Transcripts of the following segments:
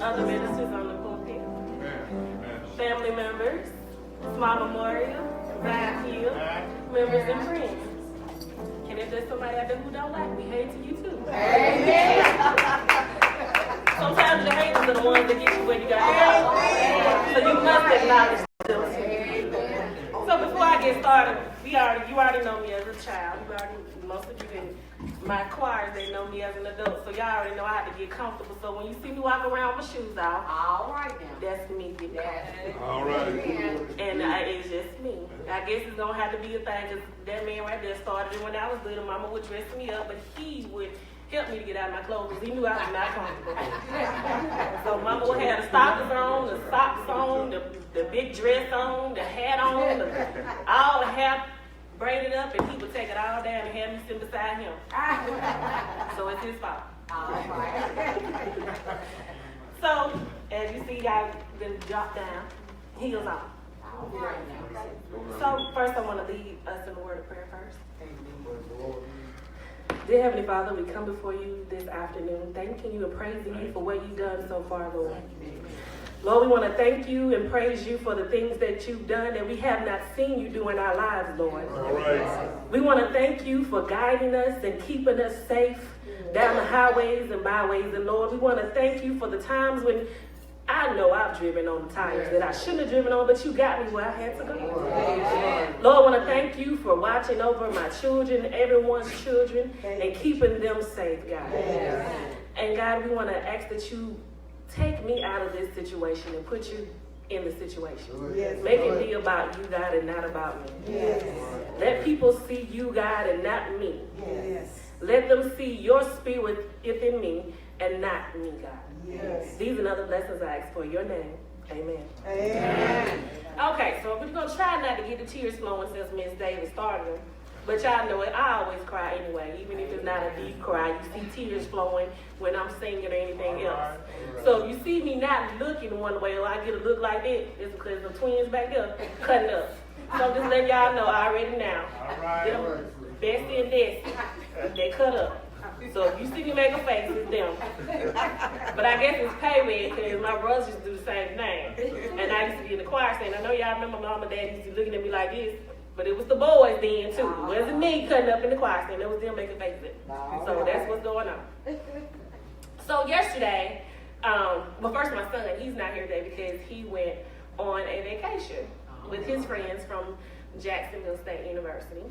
other ministers on the pulpit, family members, Small Memorial, Ryan Hill, members and friends. And if there's somebody out there who don't like me, hey to you too. Amen. Sometimes the haters are the ones that get you where you got to go. So you must acknowledge them. So before I get started, you already know me as a child. Most of you in my choir, they know me as an adult. So y'all already know I have to get comfortable. So when you see me walk around with my shoes off, all right now. That's me getting comfortable. All right. And it's just me. I guess it's going to have to be a thing because that man right there started it when I was little. Mama would dress me up, but he would help me to get out of my clothes because he knew I was not comfortable. So Mama would have the stockings on, the socks on, the big dress on, the hat on, all the hair braided up, and he would take it all down and have me sit beside him. So it's his fault. So, as you see, I've been dropped down, heels on. So, first I want to lead us in a word of prayer first. Dear Heavenly Father, we come before you this afternoon, thanking you and praising you for what you've done so far, Lord. Lord, we want to thank you and praise you for the things that you've done that we have not seen you do in our lives, Lord. All right. We want to thank you for guiding us and keeping us safe down the highways and byways. And Lord, we want to thank you for the times when I know I've driven on the tires that I shouldn't have driven on, but you got me where I had to go. Lord, I want to thank you for watching over my children, everyone's children, and keeping them safe, God. And God, we want to ask that you take me out of this situation and put you in the situation. Make it be about you, God, and not about me. Let people see you, God, and not me. Let them see your spirit within me and not me, God. These and other blessings I ask for your name. Amen. Okay, so we're going to try not to get the tears flowing since Miss Davis started. But y'all know it, I always cry anyway, even if it's not a deep cry. You see tears flowing when I'm singing or anything else. So if you see me not looking one way or I get a look like that, it's because the twins back there cutting up. So I'm just letting y'all know already now. Them, Bessie and Desi, they cut up. So if you see me make a face, it's them. But I guess it's payment because my brothers used to do the same thing. And I used to be in the choir saying, I know y'all remember Mom and Dad used to be looking at me like this. But it was the boys then too. It wasn't me cutting up in the choir stand. It was them making faces. So that's what's going on. So yesterday, well first my son, he's not here today because he went on a vacation with his friends from Jacksonville State University.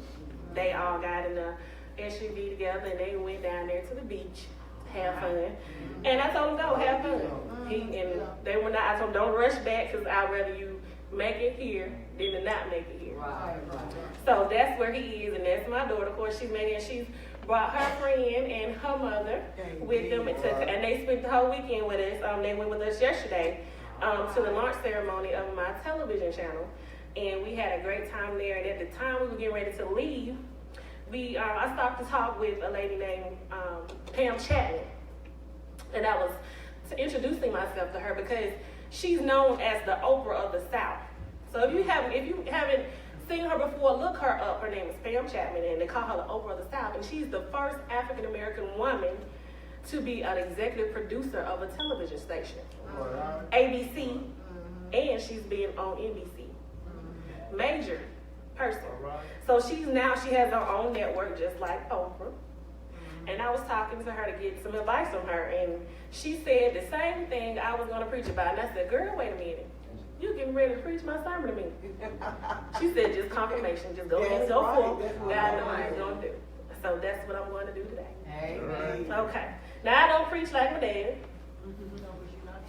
They all got in a SUV together and they went down there to the beach, have fun. And I told them, go, have fun. They were not, I told them, don't rush back because I'd rather you make it here than to not make it here. So that's where he is, and that's my daughter. Of course, she's made it, and she's brought her friend and her mother with them, and they spent the whole weekend with us. They went with us yesterday to the launch ceremony of my television channel, and we had a great time there. And at the time we were getting ready to leave, I stopped to talk with a lady named Pam Chapman, and I was introducing myself to her because she's known as the Oprah of the South. So if you haven't seen her before, look her up. Her name is Pam Chapman, and they call her the Oprah of the South. And she's the first African American woman to be an executive producer of a television station, ABC, and she's been on NBC. Major person. So she has her own network, just like Oprah. And I was talking to her to get some advice from her, and she said the same thing I was going to preach about. And I said, girl, wait a minute. You getting ready to preach my sermon to me. She said, just confirmation. Just go ahead and go forth. God knows what he's going to do. So that's what I'm going to do today. Amen. Okay. Now, I don't preach like my dad.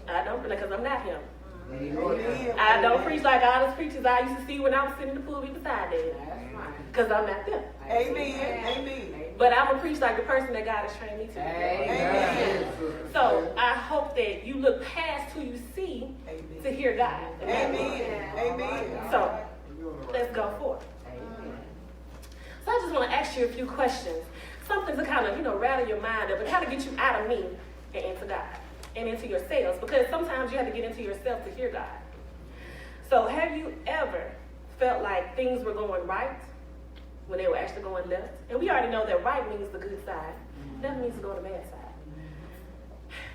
I don't, because I'm not him. I don't preach like all those preachers I used to see when I was sitting in the pulpit beside Dad. Because I'm not them. Amen. But I'm going to preach like the person that God has trained me to. Amen. So I hope that you look past who you see to hear God. Amen. So let's go forth. So I just want to ask you a few questions. Something to kind of, rattle your mind up and kind of get you out of me and into God and into yourselves. Because sometimes you have to get into yourself to hear God. So have you ever felt like things were going right when they were actually going left? And we already know that right means the good side. Left means to go on the bad side.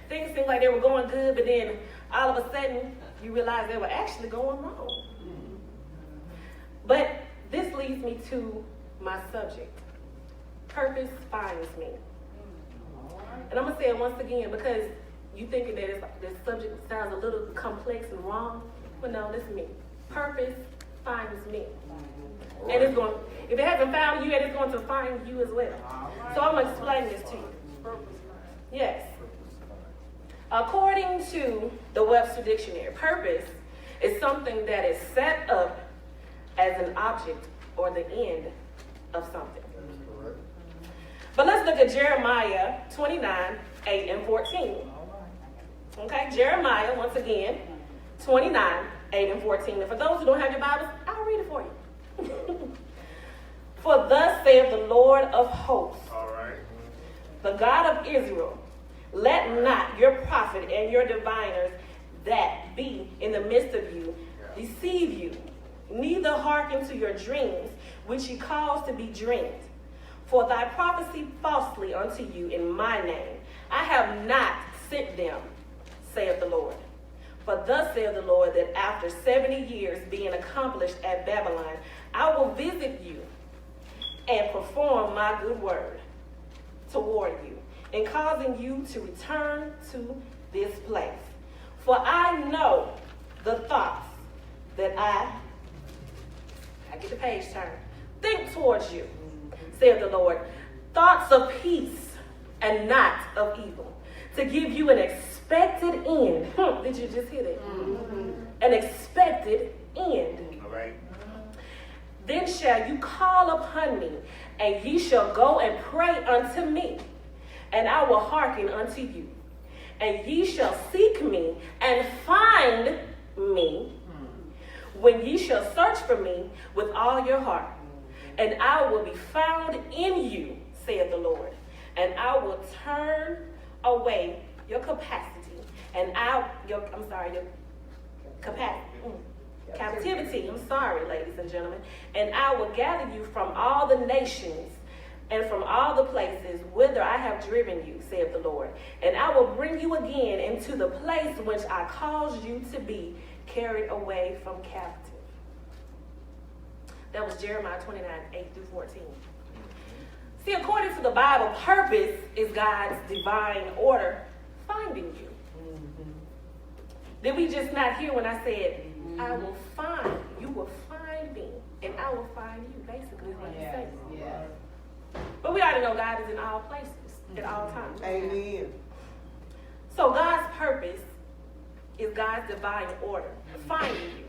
things seemed like they were going good, but then all of a sudden you realize they were actually going wrong. But this leads me to my subject. Purpose finds me. And I'm going to say it once again because you thinking that this subject sounds a little complex and wrong. But no, this is me. Purpose finds me. And it's going, if it hasn't found you yet, it's going to find you as well. So I'm going to explain this to you. Yes. According to the Webster Dictionary, purpose is something that is set up as an object or the end of something. But let's look at Jeremiah 29, 8 and 14. Okay, Jeremiah, once again, 29, 8 and 14. And for those who don't have your Bibles, I'll read it for you. For thus saith the Lord of hosts, the God of Israel, let not your prophet and your diviners that be in the midst of you deceive you, neither hearken to your dreams, which ye cause to be dreamed. For thy prophecy falsely unto you in my name. I have not sent them, saith the Lord. For thus saith the Lord, that after 70 years being accomplished at Babylon, I will visit you and perform my good word toward you, in causing you to return to this place. For I know the thoughts that I get the page turned, think towards you, saith the Lord, thoughts of peace and not of evil, to give you an expected end. Did you just hear that? An expected end. All right. Then shall you call upon me, and ye shall go and pray unto me, and I will hearken unto you. And ye shall seek me and find me, when ye shall search for me with all your heart. And I will be found in you, saith the Lord. And I will turn away your capacity, and captivity. I'm sorry, ladies and gentlemen. And I will gather you from all the nations and from all the places whither I have driven you, saith the Lord. And I will bring you again into the place which I caused you to be carried away from captive. That was Jeremiah 29, 8 through 14. See, according to the Bible, purpose is God's divine order finding you. Did we just not hear when I said, I will find, you will find me, and I will find you, basically is what he's saying. But we already know God is in all places, at all times. Amen. So God's purpose is God's divine order, finding you.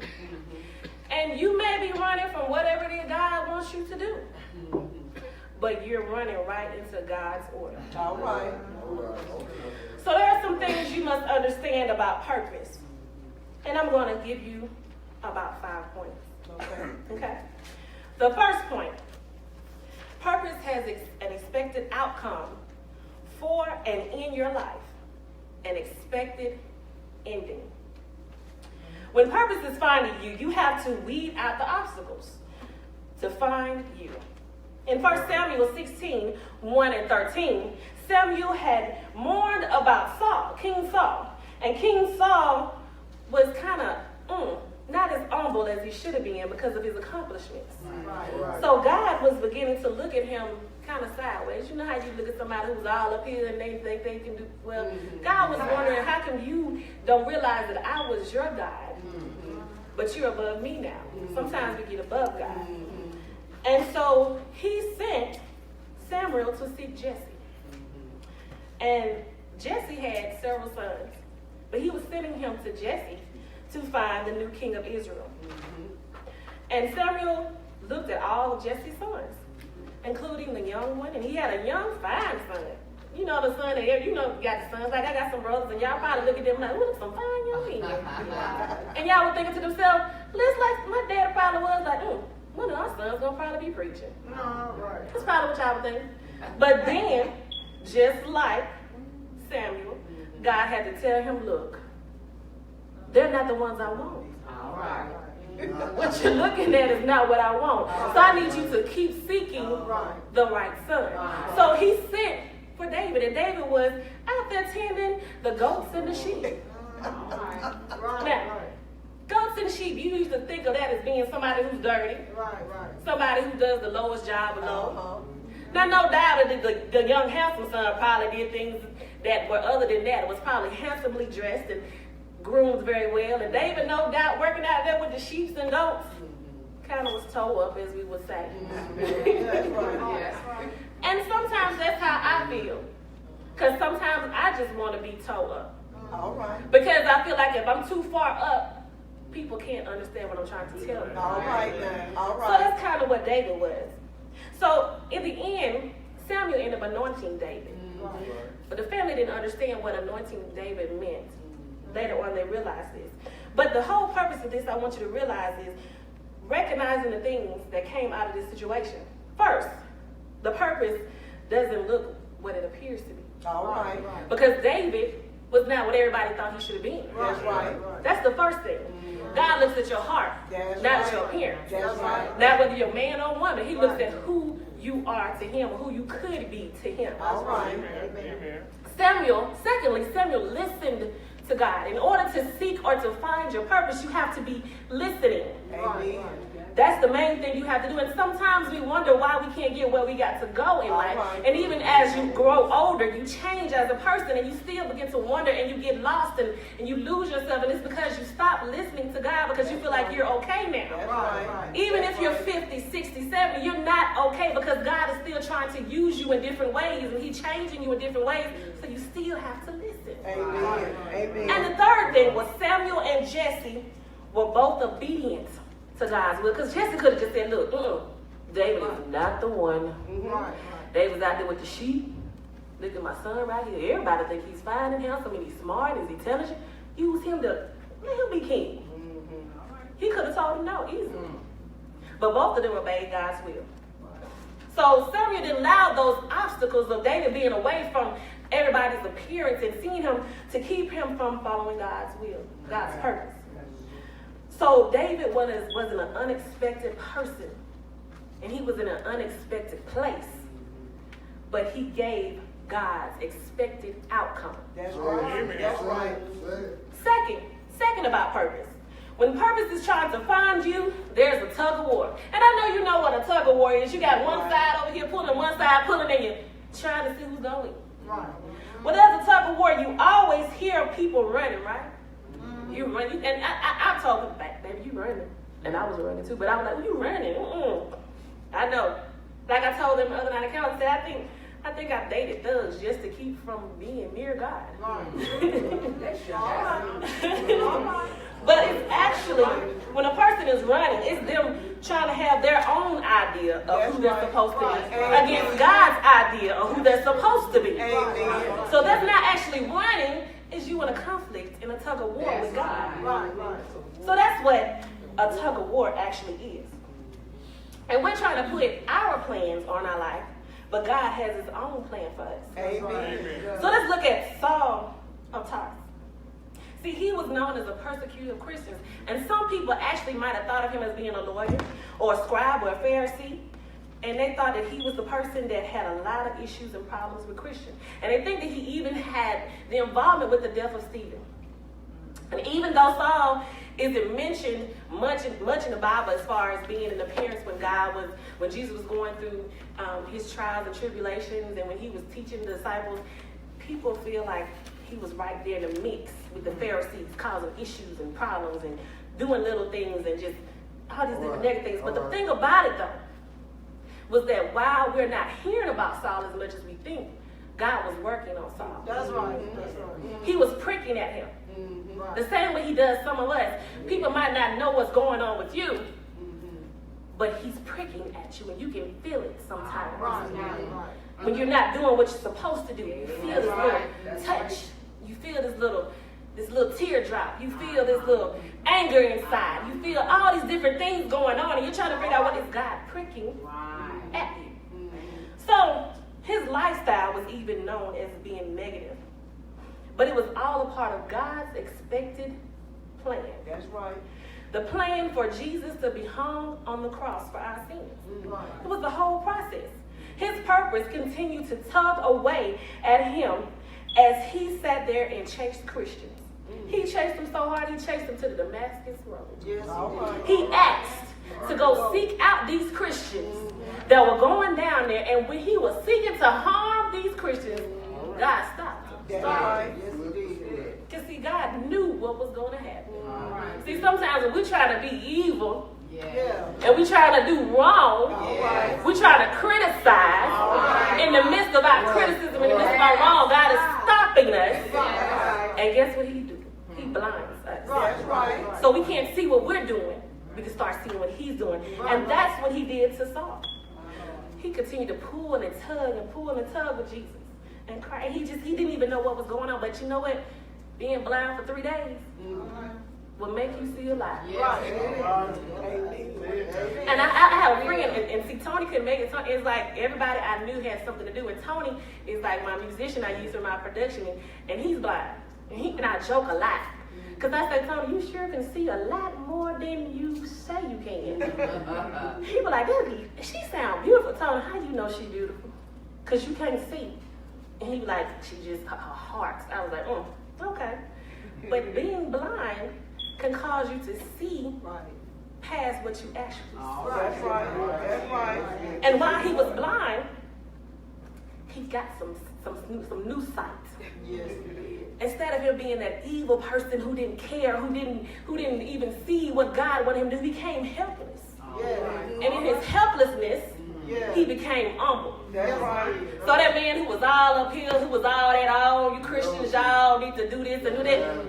And you may be running from whatever it is God wants you to do. But you're running right into God's order. All right. So there are some things you must understand about purpose. And I'm going to give you about 5 points. Okay? The first point. Purpose has an expected outcome for and in your life. An expected ending. When purpose is finding you, you have to weed out the obstacles to find you. In 1 Samuel 16, 1 and 13, Samuel had mourned about Saul, King Saul. And King Saul was kind of not as humble as he should have been because of his accomplishments. Right. So God was beginning to look at him kind of sideways. You know how you look at somebody who's all up here and they think they can do well. God was wondering, how come you don't realize that I was your God, but you're above me now? Sometimes we get above God. And so he sent Samuel to seek Jesse. And Jesse had several sons, but he was sending him to Jesse to find the new king of Israel. And Samuel looked at all of Jesse's sons, including the young one, and he had a young, fine son. You know the son that, you know, got the sons. Like, I got some brothers, and y'all probably look at them like, ooh, look, some fine young men. And y'all were thinking to themselves, looks like my dad probably was like, one of our sons gonna probably be preaching. Right. That's probably what y'all were thinking. But then, just like Samuel, God had to tell him, look, they're not the ones I want. All right. What you're looking at is not what I want. So I need you to keep seeking the right son. So he sent for David, and David was, I out there tending the goats and the sheep. Now, goats and sheep, you used to think of that as being somebody who's dirty, somebody who does the lowest job below. Now, no doubt that the young handsome son probably did things that were other than that. It was probably handsomely dressed and groomed very well. And David, no doubt, working out there with the sheep and goats, kind of was toe up, as we would say. And sometimes that's how I feel. Because sometimes I just want to be toe up. All right. Because I feel like if I'm too far up, people can't understand what I'm trying to tell them. All right, then. All right. So that's kind of what David was. So in the end, Samuel ended up anointing David. But the family didn't understand what anointing David meant. Later on, they realized this. But the whole purpose of this, I want you to realize, is recognizing the things that came out of this situation. First, the purpose doesn't look what it appears to be. All right. Because David was not what everybody thought he should have been. That's right. That's the first thing. God looks at your heart, That's not right. at your appearance. That's right. Not whether you're man or woman. He looks at who you are to him, or who you could be to him. All right. Samuel listened to God. In order to seek or to find your purpose, you have to be listening. Amen. That's the main thing you have to do. And sometimes we wonder why we can't get where we got to go in life. Right. And even as you grow older, you change as a person, and you still begin to wonder, and you get lost, and you lose yourself. And it's because you stop listening to God because you feel like you're okay now. That's right. Even if you're 50, 60, 70, you're not okay because God is still trying to use you in different ways, and He's changing you in different ways. So you still have to listen. Amen. Amen. And the third thing was Samuel and Jesse were both obedient to God's will. Because Jesse could have just said, look, David is not the one. David was out there with the sheep. Look at my son right here. Everybody think he's fine and handsome, and he's smart, and he's intelligent. Use him to, let him be king. He could have told him no, easily. But both of them obeyed God's will. So Samuel didn't allow those obstacles of David being away from everybody's appearance and seeing him to keep him from following God's will, God's purpose. So David was an unexpected person, and he was in an unexpected place, but he gave God's expected outcome. That's right. That's right. Second about purpose. When purpose is trying to find you, there's a tug of war. And I know you know what a tug of war is. You got one side over here pulling, one side pulling, and you're trying to see who's going to win. Right. When there's a tug of war, you always hear people running, right? You run, and I told them, baby, you running. And I was running too, but I was like, you running? I know. Like I told them the other night, I said, I think I dated thugs just to keep from being near God. But it's actually, when a person is running, it's them trying to have their own idea of who they're supposed to be against God's idea of who they're supposed to be. Amen. So that's not actually running, it's you in a conflict, in a tug of war with God. Right. So that's what a tug of war actually is. And we're trying to put our plans on our life, but God has His own plan for us. Amen. So let's look at Saul of Tarsus. See, he was known as a persecutor of Christians, and some people actually might have thought of him as being a lawyer or a scribe or a Pharisee, and they thought that he was the person that had a lot of issues and problems with Christians. And they think that he even had the involvement with the death of Stephen. And even though Saul isn't mentioned much in the Bible as far as being an appearance when Jesus was going through his trials and tribulations, and when he was teaching the disciples, people feel like he was right there in the mix with the Pharisees, causing issues and problems and doing little things and just all these different negative things. But the thing about it, though, was that while we're not hearing about Saul as much as we think, God was working on Saul. That's right. He was pricking at him. The same way He does some of us. People might not know what's going on with you, but He's pricking at you, and you can feel it sometimes. When you're not doing what you're supposed to do, you feel this little touch. You feel this little teardrop. You feel this little anger inside. You feel all these different things going on, and you're trying to figure out what is God pricking at you. So his lifestyle was even known as being negative. But it was all a part of God's expected plan. That's right. The plan for Jesus to be hung on the cross for our sins. It was the whole process. His purpose continued to tug away at him as he sat there and chased Christians. He chased them so hard, he chased them to the Damascus Road. Yes, all right. He asked to go seek out these Christians that were going down there, and when he was seeking to harm these Christians, God stopped him. That's right. Yes, he did. Because see, God knew what was going to happen. See, sometimes when we try to be evil, Yeah. and we try to do wrong, Right. we try to criticize. In the midst of our criticism, in the midst of our wrong, God is stopping us. Right. And guess what he do? He blinds us. That's right. So we can't see what we're doing. We can start seeing what he's doing. And that's what he did to Saul. He continued to pull and tug with Jesus and cry. He didn't even know what was going on. But you know what? Being blind for 3 days will make you see a lot. And I have a friend, and see, Tony couldn't make it. It's like everybody I knew had something to do. And Tony is like my musician I use for my production, and he's blind. And I joke a lot. Because I said, Tony, you sure can see a lot more than you say you can. He was like, she sound beautiful. Tony, how you know she beautiful? Because you can't see. And he was like, she just, her heart. I was like, okay. But being blind can cause you to see past what you actually see. That's right. That's right. And while he was blind, he got some new sight. Yes. Instead of him being that evil person who didn't care, who didn't even see what God wanted him to do, he became helpless. And in his helplessness, he became humble. That's right. So that man who was all uphill, who was all that, all you Christians, y'all need to do this and do that,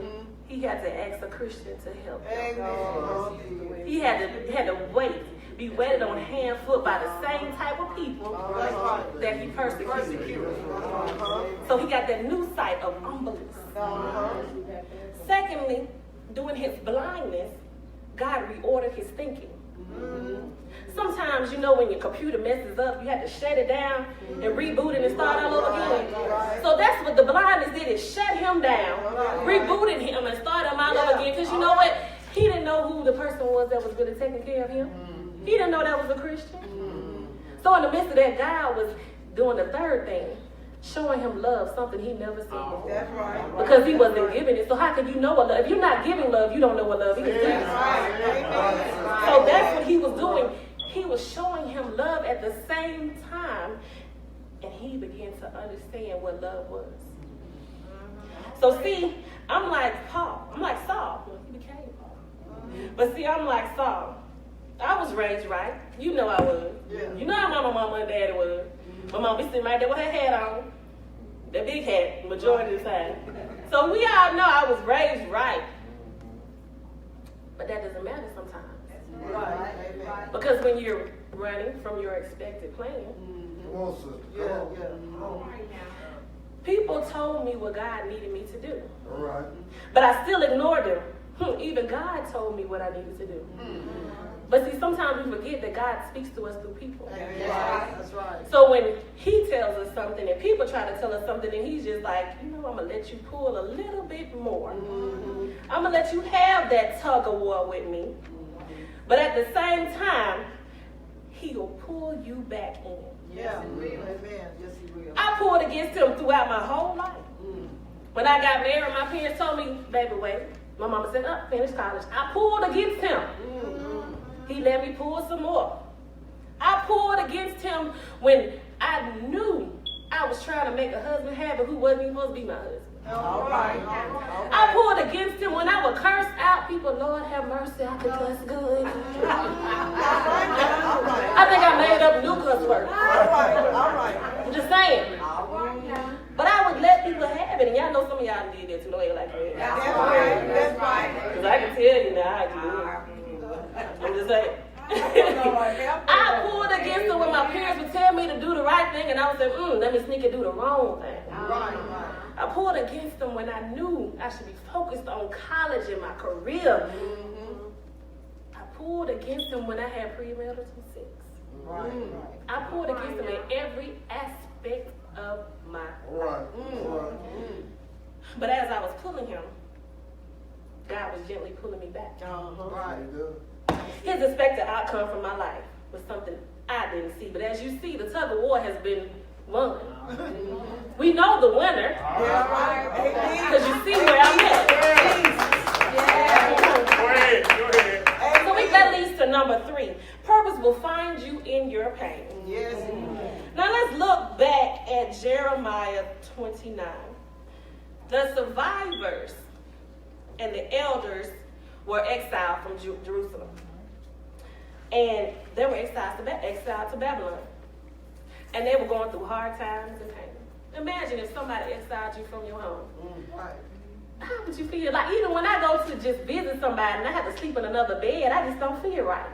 he had to ask a Christian to help him. Amen. He had to be waited on hand, foot by the same type of people that he persecuted. So he got that new sight of humbleness. Secondly, during his blindness, God reordered his thinking. Sometimes, when your computer messes up, you have to shut it down and reboot it and start all over again. So that's what the blindness did, is shut him down, rebooted him and started him all over again. Because you know what? He didn't know who the person was that was really taking care of him. He didn't know that was a Christian. So in the midst of that, God was doing the third thing, showing him love, something he never seen before. That's right. Because he wasn't giving it. So how can you know what love? If you're not giving love, you don't know what love is. So that's what he was doing. He was showing him love at the same time, and he began to understand what love was. So see, I'm like Paul. I'm like Saul. Well, he became Paul. But see, I'm like Saul. I was raised right. You know I was. You know how my mama and daddy was. My mom be sitting right there with her hat on. The big hat, majority of the time. So we all know I was raised right. But that doesn't matter sometimes. Right. Because when you're running from your expected plan, people told me what God needed me to do. But I still ignored them. Even God told me what I needed to do. But see, sometimes we forget that God speaks to us through people. That's right. So when he tells us something and people try to tell us something, and he's just like, I'm going to let you pull a little bit more. I'm going to let you have that tug of war with me. But at the same time, he'll pull you back in. Yeah. Amen. Yes, he will. I pulled against him throughout my whole life. When I got married, my parents told me, baby, wait. My mama said, finish college. I pulled against him. He let me pull some more. I pulled against him when I knew I was trying to make a husband happy who wasn't even supposed to be my husband. All right. I pulled against him when I would curse out people. Lord have mercy, I think that's good. I think I made up new cuss words. All right. I'm just saying. But I would let people have it, and y'all know some of y'all did that too. Don't act like that. That's right. Because I can tell you now I do. I'm just saying. I pulled against him when my parents would tell me to do the right thing, and I would say, let me sneak and do the wrong thing. I pulled against him when I knew I should be focused on college and my career. I pulled against him when I had premarital sex. I pulled against him in every aspect of my life. But as I was pulling him, God was gently pulling me back. His expected outcome from my life was something I didn't see. But as you see, the tug of war has been won. We know the winner Yeah, right. because you see where I'm at. Go ahead. So that leads to number 3. Purpose will find you in your pain. Yes. Now let's look back at Jeremiah 29. The survivors and the elders were exiled from Jerusalem. And they were exiled to Babylon. And they were going through hard times and pain. Imagine if somebody exiled you from your home. Right. How would you feel? Like, even when I go to just visit somebody and I have to sleep in another bed, I just don't feel right.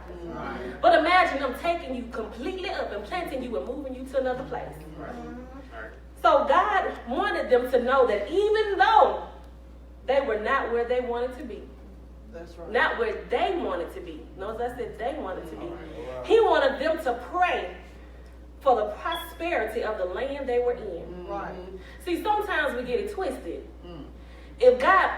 But imagine them taking you completely up and planting you and moving you to another place. So God wanted them to know that even though they were not where they wanted to be, That's right. not where they wanted to be, notice I said they wanted to be, He wanted them to pray for the prosperity of the land they were in. Right. See, sometimes we get it twisted. If God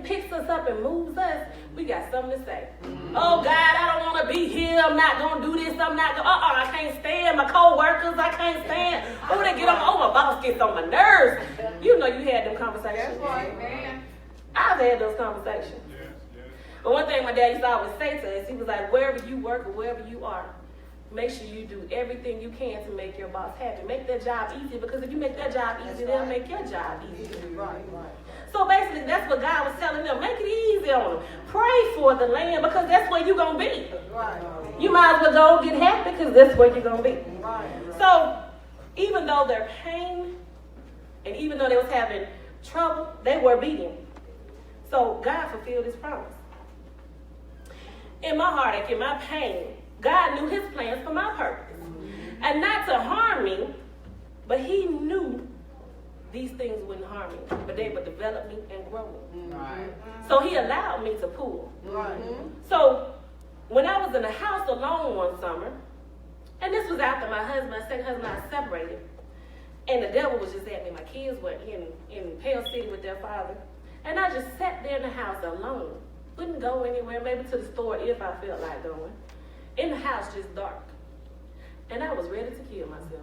picks us up and moves us, we got something to say. Oh, God, I don't want to be here. I'm not going to do this. I'm not going to, I can't stand my co-workers. I can't stand. Oh, they get on, my boss gets on my nerves. You know you had them conversations. That's right, man. I've had those conversations. But one thing my dad used to always say to us, he was like, wherever you work or wherever you are, make sure you do everything you can to make your boss happy. Make their job easy, because if you make their job easy, they'll make your job easy. Right. So basically, that's what God was telling them. Make it easy on them. Pray for the land, because that's where you're going to be. Right. You might as well go get happy, because that's where you're going to be. Right. So even though their pain, and even though they was having trouble, they were obedient. So God fulfilled His promise. In my heartache, in my pain, God knew His plans for my purpose. And not to harm me, but He knew these things wouldn't harm me, but they would develop me and grow me. Right. So He allowed me to pull. Right. So when I was in the house alone one summer, and this was after my second husband and I separated, and the devil was just at me. My kids were in Pale City with their father, and I just sat there in the house alone. Wouldn't go anywhere, maybe to the store if I felt like going. In the house, just dark. And I was ready to kill myself.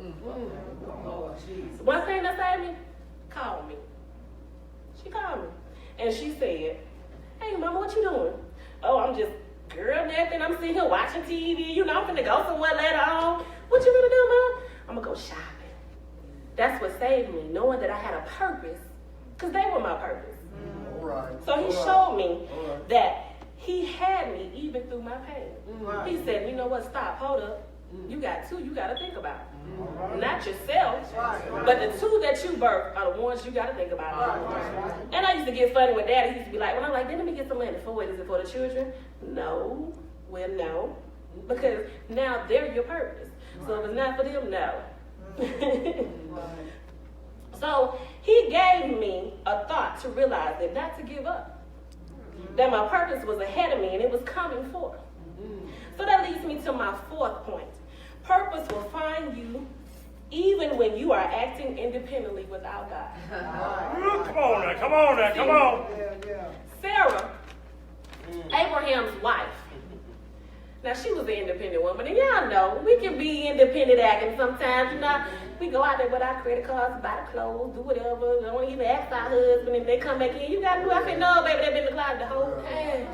Oh, Jesus. One thing that saved me, called me. She called me. And she said, hey, Mama, what you doing? Oh, I'm just girl nothing. I'm sitting here watching TV. You know, I'm finna go somewhere later on. What you gonna do, Mom? I'm gonna go shopping. That's what saved me, knowing that I had a purpose, because they were my purpose. So He showed me that He had me even through my pain. Right. He said, you know what, stop, hold up. You got 2 you got to think about. Not yourself, but the 2 that you birth are the ones you got to think about. And I used to get funny with Daddy. He used to be like, when I'm like, then let me get some money for it. Is it for the children? No. Well, no. Because now they're your purpose. So if it's not for them, no. So He gave me a thought to realize that not to give up. That my purpose was ahead of me and it was coming forth. So that leads me to my 4th point. Purpose will find you even when you are acting independently without God. Come on. Sarah, Abraham's wife. Now, she was an independent woman, and y'all know, we can be independent acting sometimes, you know. We go out there with our credit cards, buy the clothes, do whatever. Don't even ask our husband if they come back in. You got to do. I said, no, baby, they've been in the closet the whole time.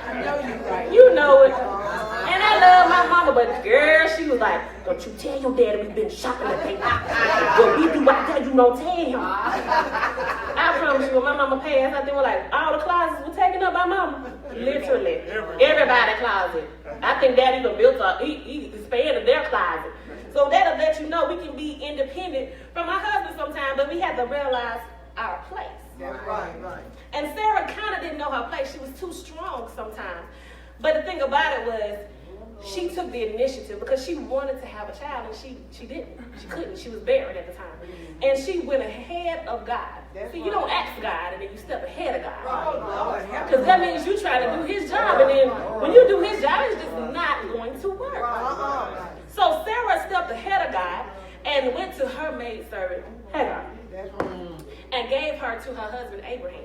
I know you right. You know it. And I love my mama, but girl, she was like, don't you tell your daddy we've been shopping today. What we do out there, you don't tell him. I promise you, when my mama passed, I think like all the closets were taken up by mama. Literally. Everybody's closet. I think Dad even built he expanded their closet. So that'll let you know we can be independent from our husband sometimes, but we have to realize our place. Right. And Sarah kind of didn't know her place. She was too strong sometimes. But the thing about it was, she took the initiative because she wanted to have a child, and she didn't. She couldn't. She was barren at the time. And she went ahead of God. See, you don't ask God, and then you step ahead of God. Because that means you try to do His job, and then when you do His job, it's just not going to work. So Sarah stepped ahead of God and went to her maidservant, Hagar, and gave her to her husband, Abraham.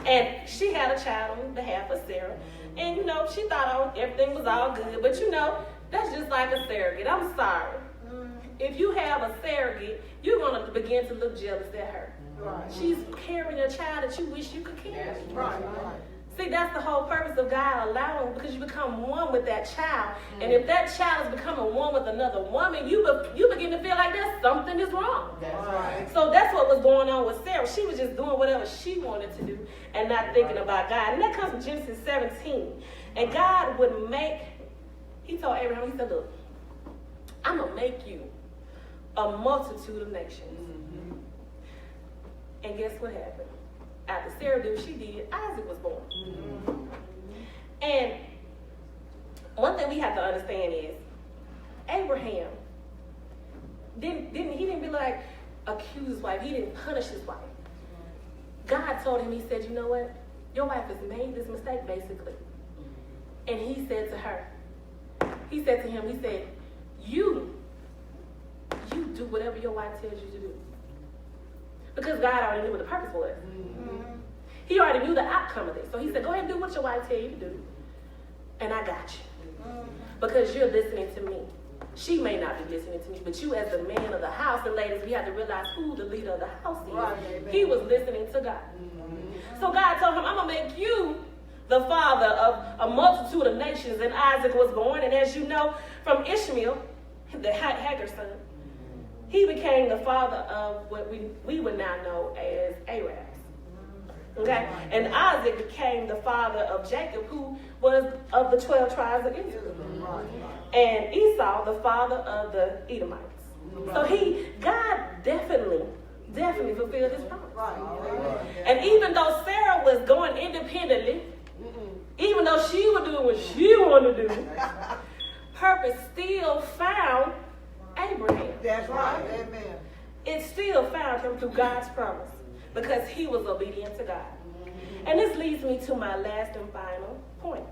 And she had a child on behalf of Sarah. And, you know, she thought everything was all good. But, you know, that's just like a surrogate. I'm sorry. if you have a surrogate, you're going to begin to look jealous at her. Right. She's carrying a child that you wish you could carry. Right. See, that's the whole purpose of God allowing, because you become one with that child. And if that child is becoming one with another woman, you begin to feel like there's something is wrong. That's right. So that's what was going on with Sarah. She was just doing whatever she wanted to do and not thinking about God. And that comes from Genesis 17. And God would make, he told Abraham, he said, look, I'm going to make you a multitude of nations. Mm-hmm. And guess what happened? After Sarah did what she did, Isaac was born. Mm-hmm. And one thing we have to understand is, Abraham didn't be like accuse his wife. He didn't punish his wife. God told him, he said, you know what? Your wife has made this mistake, basically. And he said to her, he said to him, he said, you do whatever your wife tells you to do. Because God already knew what the purpose was. Mm-hmm. He already knew the outcome of this. So he said, go ahead and do what your wife tells you to do. And I got you. Mm-hmm. Because you're listening to me. She may not be listening to me, but you as the man of the house, and ladies, we have to realize who the leader of the house is. Right, he was listening to God. Mm-hmm. So God told him, I'm going to make you the father of a multitude of nations. And Isaac was born. And as you know, from Ishmael, the Hagar son, he became the father of what we would now know as Arabs. Okay? And Isaac became the father of Jacob, who was of the 12 tribes of Israel. And Esau, the father of the Edomites. So God definitely fulfilled his promise. And even though Sarah was going independently, even though she was doing what she wanted to do, purpose still found Abraham. That's right. Amen. It still found him through God's promise because he was obedient to God. And this leads me to my last and final point.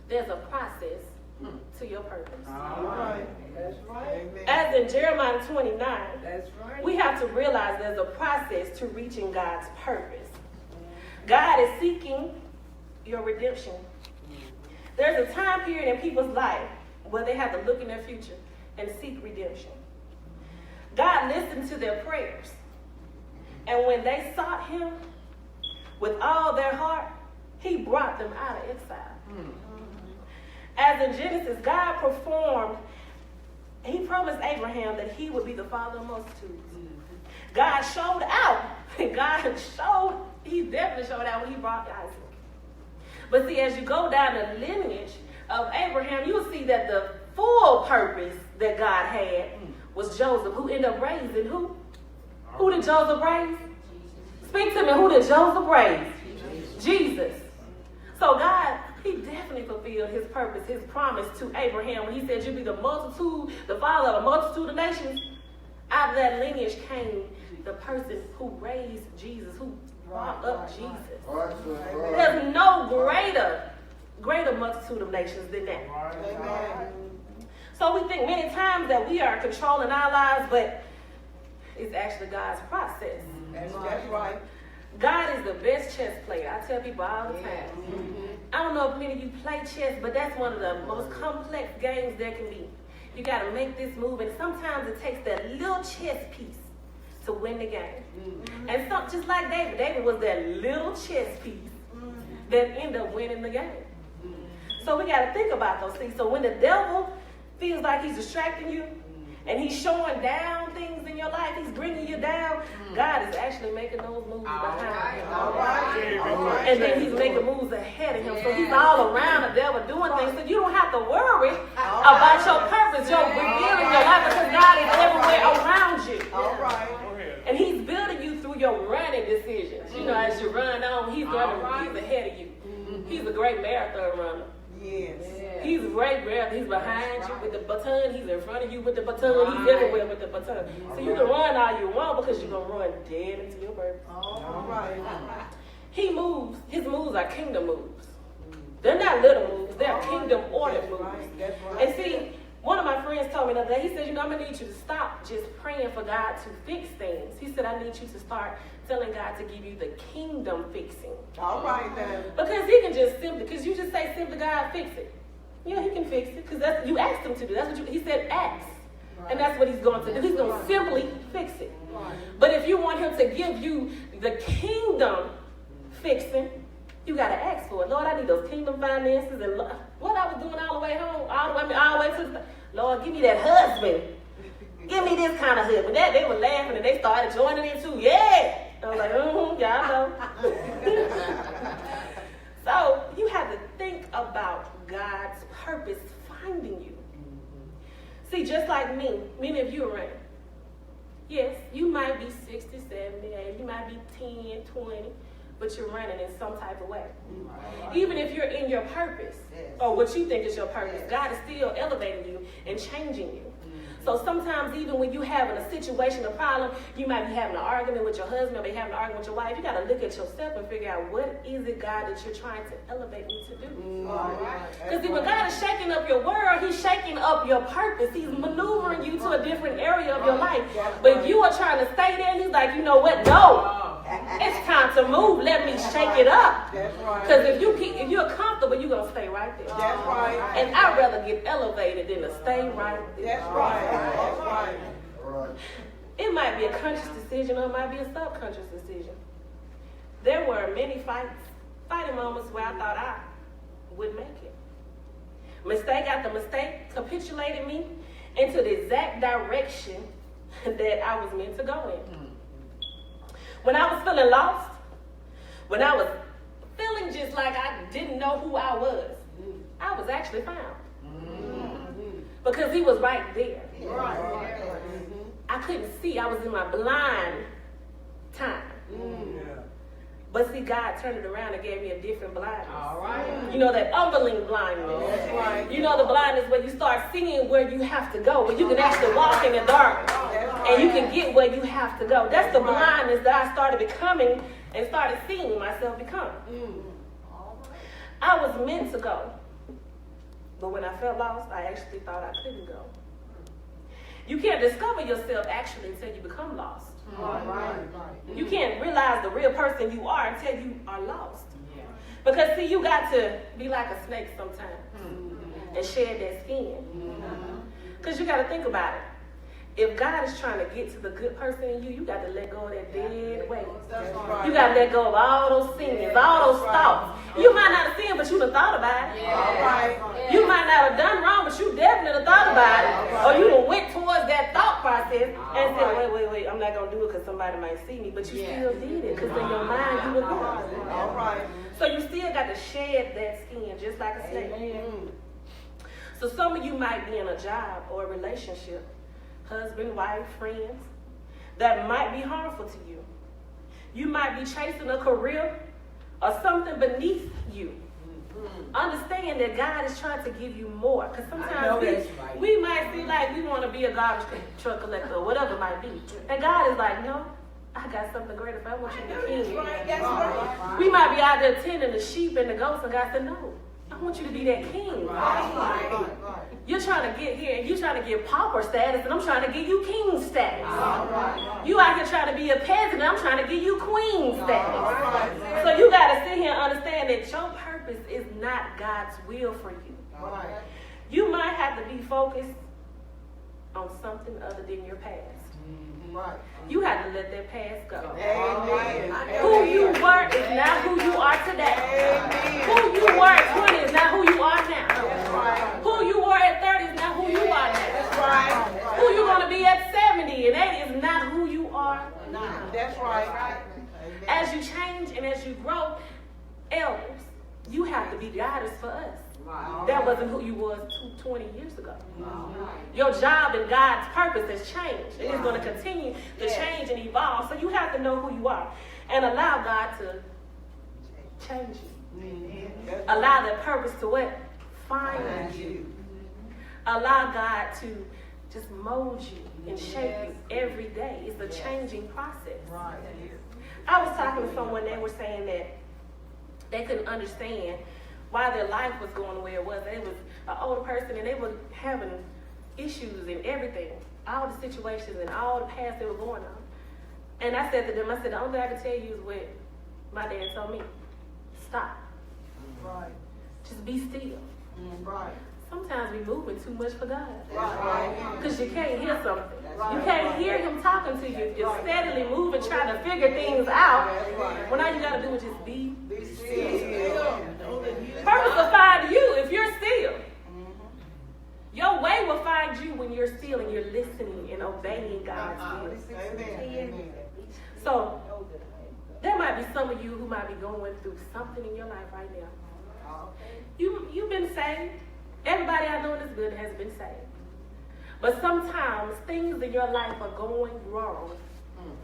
There's a process to your purpose. All right. That's right. Amen. As in Jeremiah 29, that's right. We have to realize there's a process to reaching God's purpose. God is seeking your redemption. There's a time period in people's life where they have to look in their future and seek redemption. God listened to their prayers. And when they sought him with all their heart, he brought them out of exile. As in Genesis, God he promised Abraham that he would be the father of multitudes. God showed out. He definitely showed out when he brought Isaac. But see, as you go down the lineage of Abraham, you'll see that the full purpose that God had was Joseph, who ended up raising who? Who did Joseph raise? Speak to me. Who did Joseph raise? Jesus. So God, he definitely fulfilled his purpose, his promise to Abraham when he said, you'll be the father of a multitude of nations. Out of that lineage came the person who raised Jesus, who brought up Jesus. There's no greater multitude of nations than that. Amen. So we think many times that we are controlling our lives, but it's actually God's process. That's right. God is the best chess player. I tell people all the time. I don't know if many of you play chess, but that's one of the most complex games there can be. You got to make this move, and sometimes it takes that little chess piece to win the game. And just like David was that little chess piece that ended up winning the game. So we got to think about those things. So when the devil feels like he's distracting you, and he's showing down things in your life, he's bringing you down, God is actually making those moves behind him. All right. And then he's making moves ahead of him. So he's all around the devil doing things. So you don't have to worry about your purpose, your revealing your life, because God is everywhere around you. All right. And he's building you through your running decisions. You know, as you run on, he's ahead of you. He's a great marathon runner. Yes. He's a great marathon. He's behind you with the baton. He's in front of you with the baton. He's everywhere with the baton. So you can run all you want because you're going to run dead into your purpose. All right. He moves. His moves are kingdom moves. They're not little moves. They're kingdom-ordered moves. That's right. And see, one of my friends told me the other day, he said, I'm going to need you to stop just praying for God to fix things. He said, I need you to start telling God to give you the kingdom fixing. All right, then. Because he can just because you just say simply, God, fix it. Yeah, he can fix it, because you asked him to do. That's what he said, ask. And that's what he's going to do. He's going to simply fix it. But if you want him to give you the kingdom fixing, you got to ask for it. Lord, I need those kingdom finances. And what I was doing all the way home, all the way to the, Lord, give me that husband. Give me this kind of husband. They were laughing and they started joining in too. Yeah. I was like, y'all know. So you have to think about God's purpose finding you. See, just like me, many of you are running. Yes, you might be 60, 70, 80, you might be 10, 20, but you're running in some type of way. Even if you're in your purpose, or what you think is your purpose, God is still elevating you and changing you. So sometimes even when you're having a situation, a problem, you might be having an argument with your husband, or be having an argument with your wife, you got to look at yourself and figure out, what is it, God, that you're trying to elevate me to do? Because when God is shaking up your world, he's shaking up your purpose. He's maneuvering you to a different area of your life. But you are trying to stay there, and he's like, you know what? No. It's time to move. Let me shake it up. Because if you're comfortable, you're going to stay right there. That's right. And I'd rather get elevated than to stay right there. That's right. That's right. It might be a conscious decision, or it might be a subconscious decision. There were many fighting moments where I thought I would make it. Mistake after mistake capitulated me into the exact direction that I was meant to go in. When I was feeling lost, when I was feeling just like I didn't know who I was, I was actually found. Because he was right there. I couldn't see. I was in my blind time. But see, God turned it around and gave me a different blindness. You know, that unbelieving blindness. You know, the blindness where you start seeing where you have to go, where you can actually walk in the dark and you can get where you have to go. That's the blindness that I started becoming and started seeing myself become. I was meant to go. But when I felt lost, I actually thought I couldn't go. You can't discover yourself actually until you become lost. You can't realize the real person you are until you are lost. Because see, you got to be like a snake sometimes and shed that skin. Because you got to think about it. If God is trying to get to the good person in you, you got to let go of that dead weight. You got to let go of all those sins, all those thoughts. You might not have sinned, but you done thought about it. You might not have done wrong, but you definitely thought about it. Or you done went towards that thought process and said, wait, I'm not going to do it because somebody might see me. But you still did it because in your mind you were good. So you still got to shed that skin just like a snake. So some of you might be in a job or a relationship, husband, wife, friends, that might be harmful to you. You might be chasing a career or something beneath you. Understand that God is trying to give you more. Because sometimes we might feel like we want to be a garbage truck collector or whatever it might be. And God is like, no, I got something greater for you. I want you to be king. We might be out there tending the sheep and the goats, and God said, no, I want you to be that king. You're trying to get here and you're trying to get pauper status, and I'm trying to give you king status. You out here trying to be a peasant, and I'm trying to give you queen status. So you got to sit here and understand that your purpose is not God's will for you. You might have to be focused on something other than your past. You have to let that past go. Who you were is not who you are today. Who you were at 20 is not who you are now. Who you were at 30 is not who you are now. Who you're going to be at 70 and 80 is not who you are now. That's right. As you change and as you grow, elders, you have to be guiders for us. That wasn't who you was 20 years ago. Your job and God's purpose has changed. And it's going to continue to change and evolve. So you have to know who you are and allow God to change you. Allow that purpose to what? Find you. Allow God to just mold you and shape you every day. It's a changing process. I was talking to someone, they were saying that they couldn't understand why their life was going the way it was. They was an older person and they were having issues and everything, all the situations and all the past they were going on. And I said to them, the only thing I can tell you is what my dad told me. Stop. Just be still. sometimes we moving too much for God. Right. Because you can't hear something. You can't hear him talking to you. You're steadily moving, trying to figure things out. When all you got to do is just be Still. Purpose will find you if you're still. Your way will find you when you're still and you're listening and obeying God's will. Amen. So, there might be some of you who might be going through something in your life right now. You've been saved. Everybody I know in this building has been saved. But sometimes things in your life are going wrong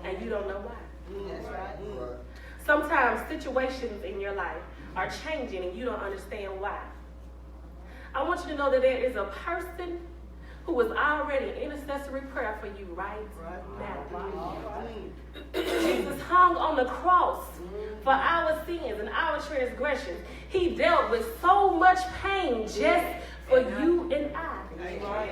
and you don't know why. That's right. Sometimes situations in your life are changing and you don't understand why. I want you to know that there is a person who was already in intercessory prayer for you right now. Jesus hung on the cross for our sins and our transgressions. He dealt with so much pain just for you and I.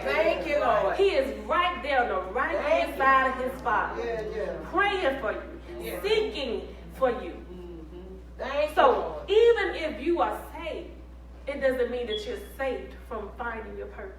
Thank you, Lord. He is right there on the right hand side of his Father, praying for you, seeking for you. So even if you are saved, it doesn't mean that you're saved from finding your purpose.